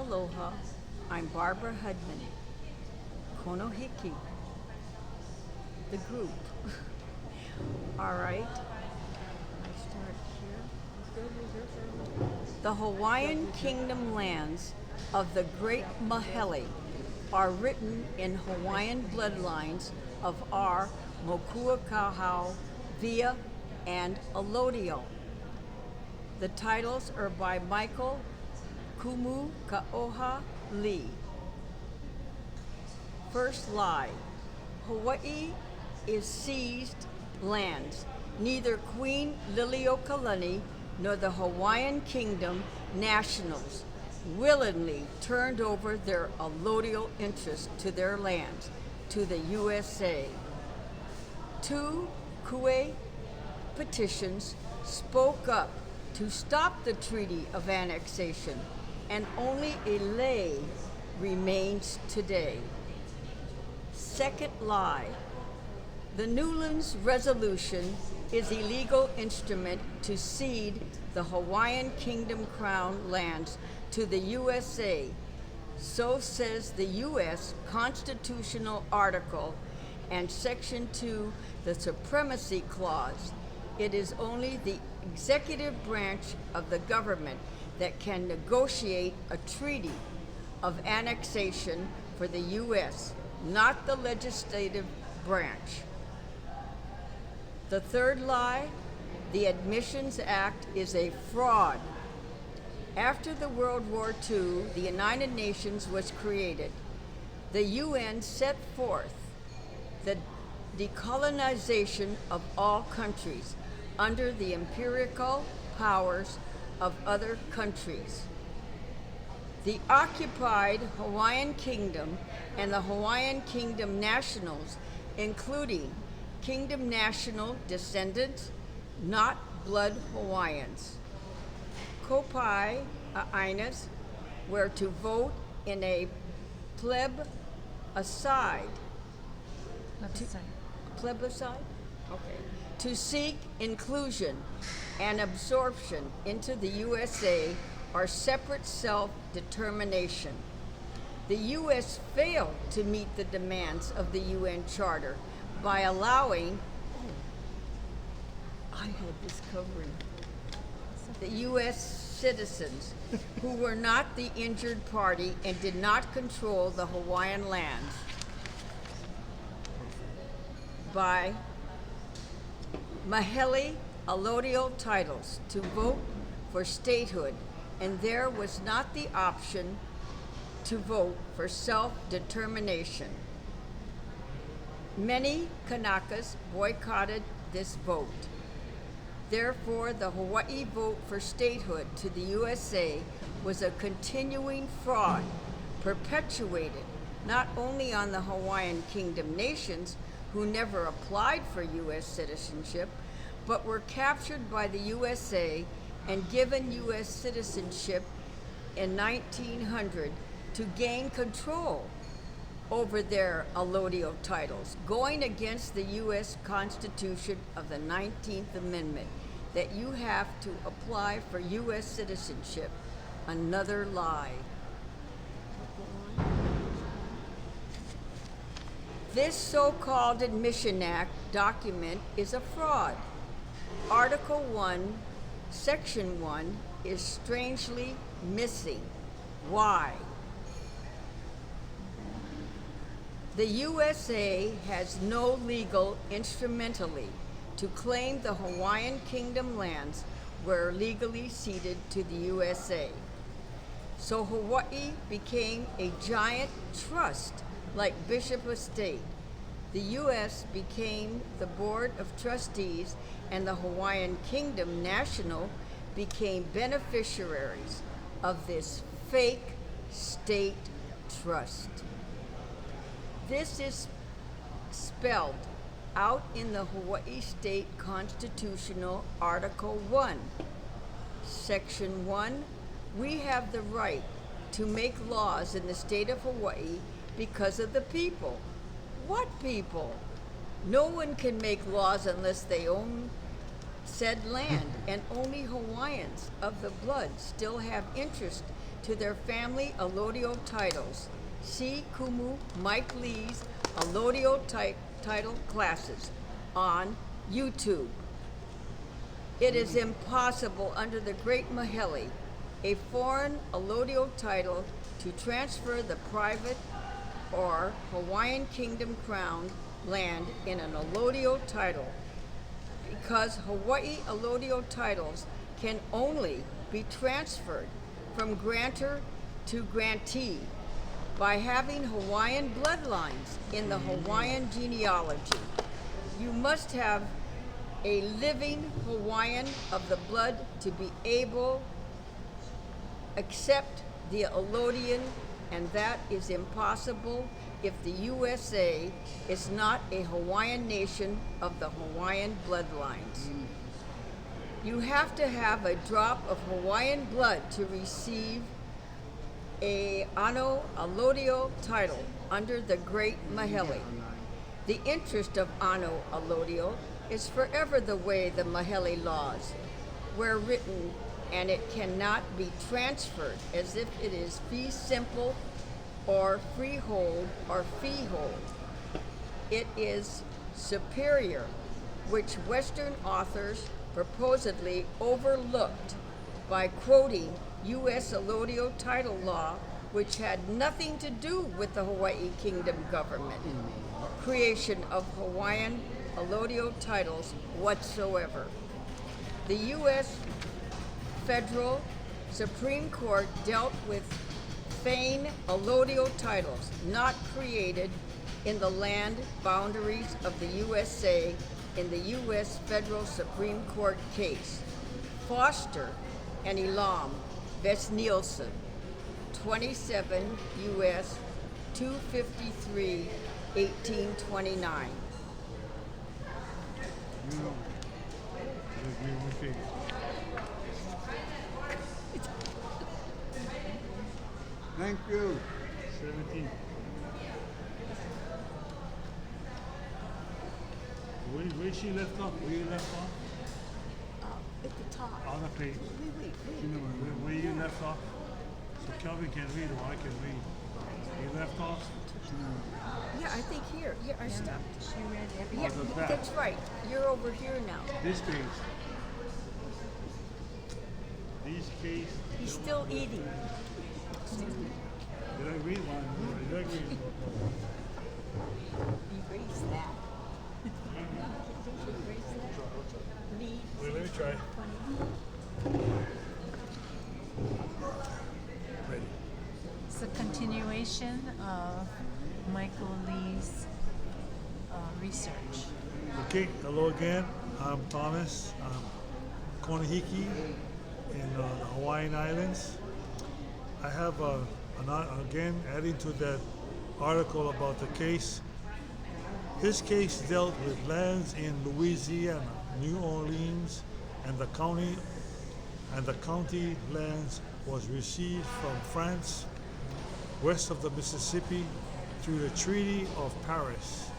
Aloha, I'm Barbara Hudman. Konohiki, the group. All right. I start here. The Hawaiian Kingdom lands of the Great Mahele are written in Hawaiian bloodlines of our Mokuakahau, Via, and Alodio. The titles are by Michael Kumu Kaoha Lee. First lie. Hawaii is seized lands. Neither Queen Liliuokalani nor the Hawaiian Kingdom nationals willingly turned over their allodial interest to their lands to the USA. Two Kue petitions spoke up to stop the Treaty of Annexation, and only a lay remains today. Second lie. The Newlands Resolution is a legal instrument to cede the Hawaiian Kingdom Crown lands to the USA. So says the U.S. Constitutional Article and Section 2, the Supremacy Clause. It is only the executive branch of the government that can negotiate a treaty of annexation for the U.S., not the legislative branch. The third lie, the Admissions Act is a fraud. After the World War II, the United Nations was created. The UN set forth the decolonization of all countries under the imperial powers of other countries. The occupied Hawaiian Kingdom and the Hawaiian Kingdom nationals, including Kingdom national descendants, not blood Hawaiians. Kopai Ainas were to vote in a plebiscite. Plebiscite? Okay. To seek inclusion and absorption into the USA or separate self-determination. The U.S. failed to meet the demands of the UN Charter by allowing, I had this covering, the U.S. citizens who were not the injured party and did not control the Hawaiian lands by Mahele allodial titles to vote for statehood, and there was not the option to vote for self-determination. Many Kanakas boycotted this vote. Therefore, the Hawaii vote for statehood to the USA was a continuing fraud perpetuated not only on the Hawaiian Kingdom nations who never applied for U.S. citizenship, but were captured by the USA and given U.S. citizenship in 1900 to gain control over their allodial titles, going against the U.S. Constitution of the 19th Amendment, that you have to apply for U.S. citizenship. Another lie. This so-called Admission Act document is a fraud. Article 1, Section 1 is strangely missing. Why? The USA has no legal instrumentally to claim the Hawaiian Kingdom lands were legally ceded to the USA. So Hawaii became a giant trust like Bishop Estate. The U.S. became the Board of Trustees and the Hawaiian Kingdom National became beneficiaries of this fake state trust. This is spelled out in the Hawaii State Constitutional Article 1. Section 1, we have the right to make laws in the state of Hawaii because of the people. What people? No one can make laws unless they own said land, and only Hawaiians of the blood still have interest to their family allodial titles. See Kumu Mike Lee's allodial title classes on YouTube. It is impossible under the Great Mahele, a foreign allodial title, to transfer the private or Hawaiian Kingdom crown land in an allodial title, because Hawaii allodial titles can only be transferred from grantor to grantee by having Hawaiian bloodlines in the Hawaiian genealogy. You must have a living Hawaiian of the blood to be able accept the allodian, and that is impossible if the USA is not a Hawaiian nation of the Hawaiian bloodlines. You have to have a drop of Hawaiian blood to receive a Ano allodial title under the Great Mahele. The interest of Ano allodial is forever the way the Mahele laws were written, and it cannot be transferred as if it is fee simple or freehold or feehold. It is superior, which Western authors purportedly overlooked by quoting U.S. allodial title law, which had nothing to do with the Hawaii Kingdom government creation of Hawaiian allodial titles whatsoever. The U.S. Federal Supreme Court dealt with Fane allodial titles not created in the land boundaries of the USA in the U.S. Federal Supreme Court case. Foster and Elam Vest Nielsen, 27 U.S. 253, 1829. Thank you. 17. Where she left off? Where you left off? At the top. On the page. Wait. Where you left off? So Kelvin can read or I can read. You left off? Yeah, I think here. Here, I stopped. She read everything. Yeah, the back. that's right. You're over here now. This page. These case. He's still eating. Did I read one? Did I read one? Erase that. Erase that. Leave. Wait, let me try. Ready. It's a continuation of Michael Lee's research. Okay, hello again. I'm Thomas. I'm Konohiki in the Hawaiian Islands. I have again adding to that article about the case. This case dealt with lands in Louisiana, New Orleans, and the county lands was received from France west of the Mississippi through the Treaty of Paris,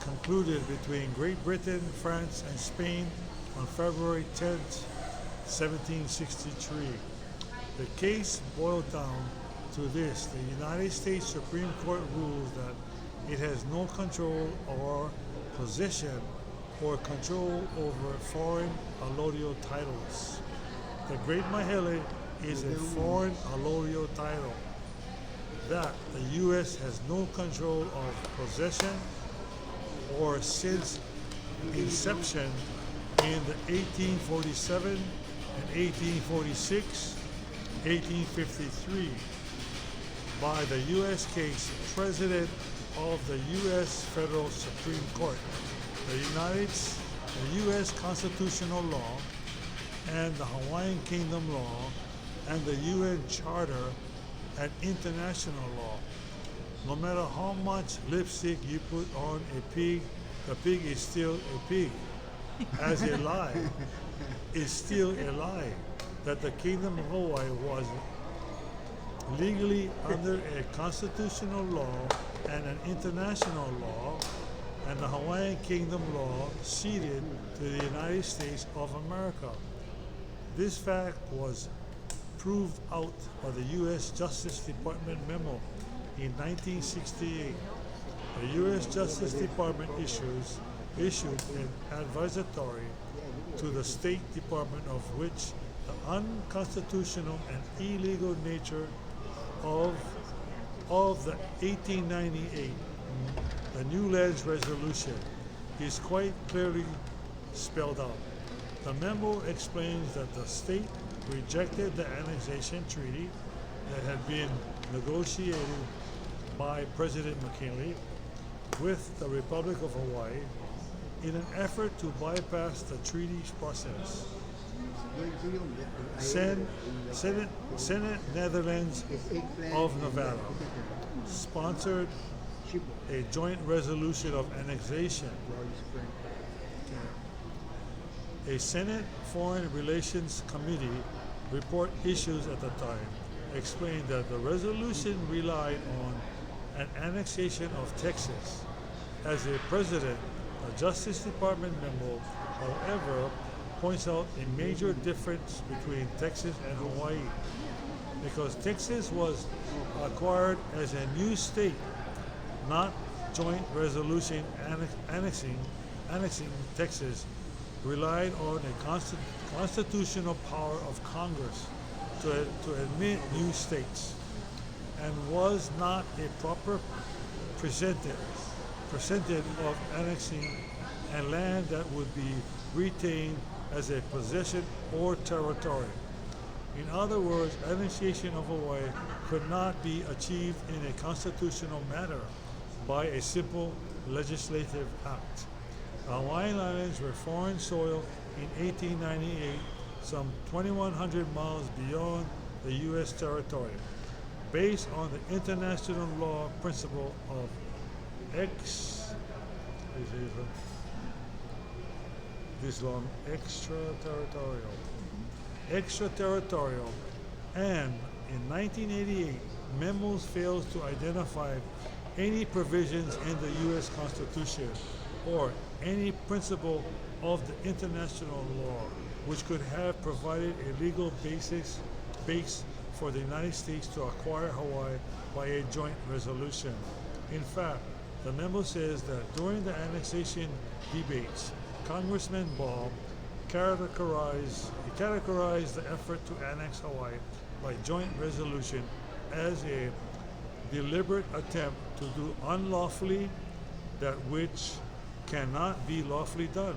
concluded between Great Britain, France, and Spain on February 10, 1763. The case boiled down to this: the United States Supreme Court rules that it has no control or possession or control over foreign allodial titles. The Great Mahele is a foreign allodial title that the U.S. has no control of possession or since inception in the 1847 and 1846, 1853 by the U.S. case President of the U.S. Federal Supreme Court, the U.S. constitutional law, and the Hawaiian Kingdom law, and the UN Charter and international law. No matter how much lipstick you put on a pig, the pig is still a pig. As a lie, is still a lie that the Kingdom of Hawaii was legally under a constitutional law and an international law, and the Hawaiian Kingdom law ceded to the United States of America. This fact was proved out by the U.S. Justice Department memo in 1968. The U.S. Justice Department issued an advisory to the State Department of which the unconstitutional and illegal nature of the 1898 the New Lands Resolution is quite clearly spelled out. The memo explains that the state rejected the annexation treaty that had been negotiated by President McKinley with the Republic of Hawaii in an effort to bypass the treaty's process. Senate Netherlands of Nevada sponsored a joint resolution of annexation. A Senate Foreign Relations Committee report issued at the time explained that the resolution relied on an annexation of Texas. As a precedent, the Justice Department memo, however, points out a major difference between Texas and Hawaii, because Texas was acquired as a new state, not joint resolution annexing Texas relied on a constitutional power of Congress to admit new states, and was not a proper percentage of annexing and land that would be retained as a possession or territory. In other words, annexation of Hawaii could not be achieved in a constitutional manner by a simple legislative act. The Hawaiian Islands were foreign soil in 1898, some 2,100 miles beyond the U.S. territory, based on the international law principle of extraterritorial, and in 1988, memos fails to identify any provisions in the U.S. Constitution or any principle of the international law which could have provided a legal base for the United States to acquire Hawaii by a joint resolution. In fact, the memo says that during the annexation debates, Congressman Ball categorized the effort to annex Hawaii by joint resolution as a deliberate attempt to do unlawfully that which cannot be lawfully done.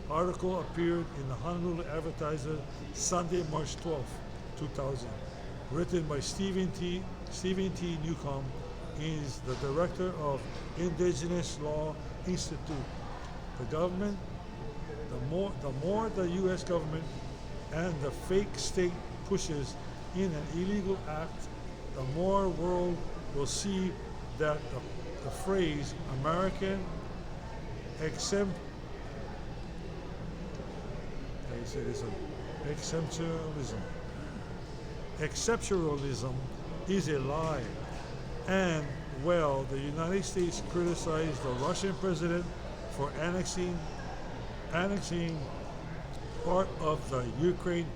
Article appeared in the Honolulu Advertiser Sunday, March 12, 2000, written by Stephen T. Newcomb. He is the director of Indigenous Law Institute. The more the U.S. government and the fake state pushes in an illegal act, the more world will see that the phrase American exceptionalism is a lie. And, well, the United States criticized the Russian president for annexing part of the Ukraine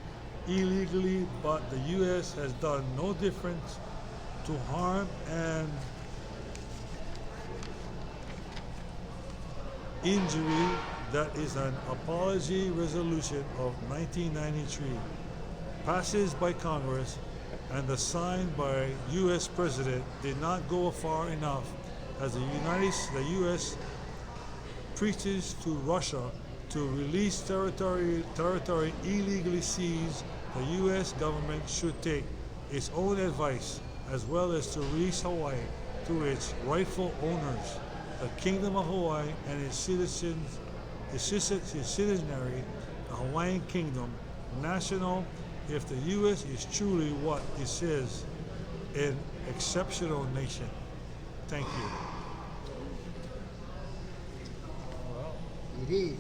illegally, but the U.S. has done no different to harm and injury. That is an apology resolution of 1993, passes by Congress, and the signed by U.S. President did not go far enough, as the U.S. preaches to Russia to release territory illegally seized. The U.S. government should take its own advice, as well as to release Hawaii to its rightful owners, the Kingdom of Hawaii and its citizens, its citizenry, the Hawaiian Kingdom, national, if the U.S. is truly what it says, an exceptional nation. Thank you. It is.